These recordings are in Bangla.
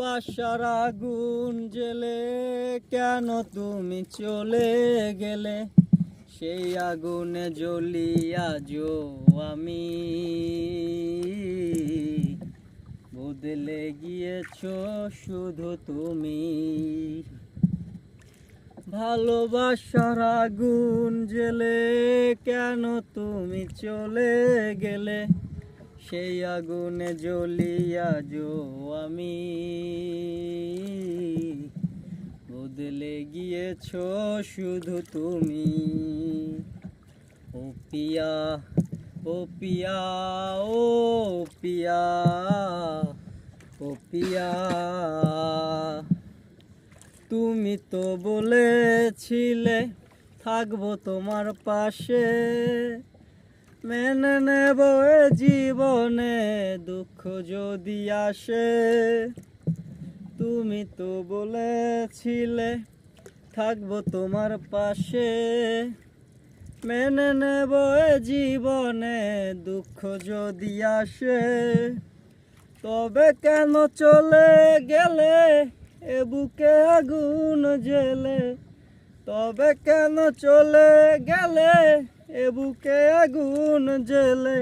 বাসার আগুন জেলে কেন তুমি চলে গেলে? সেই আগুনে জ্বলিয়া যো আমি বদলে গিয়েছো শুধু তুমি। ভালোবাসার আগুন জেলে কেন তুমি চলে গেলে? সেই আগুনে জ্বলিয়া যো আমি বদলে গিয়েছো শুধু তুমি। ও পিয়া, ও পিয়া, ও পিয়া, ও পিয়া, তুমি তো বলেছিলে থাকবো তোমার পাশে, মেনে নেব এ জীবনে দুঃখ যদি আসে। তুমি তো বলেছিলে থাকবো তোমার পাশে, মেনে নেব এ জীবনে দুঃখ যদি আসে। তবে কেন চলে গেলে এ বুকে আগুন জেলে? তবে কেন চলে গেলে এ বুকে আগুন জেলে?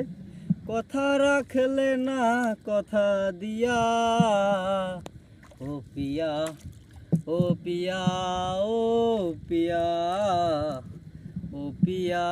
কথা রাখলে না কথা দিয়া। ও পিয়া, ও পিয়া, ও পিয়া, ও পিয়া।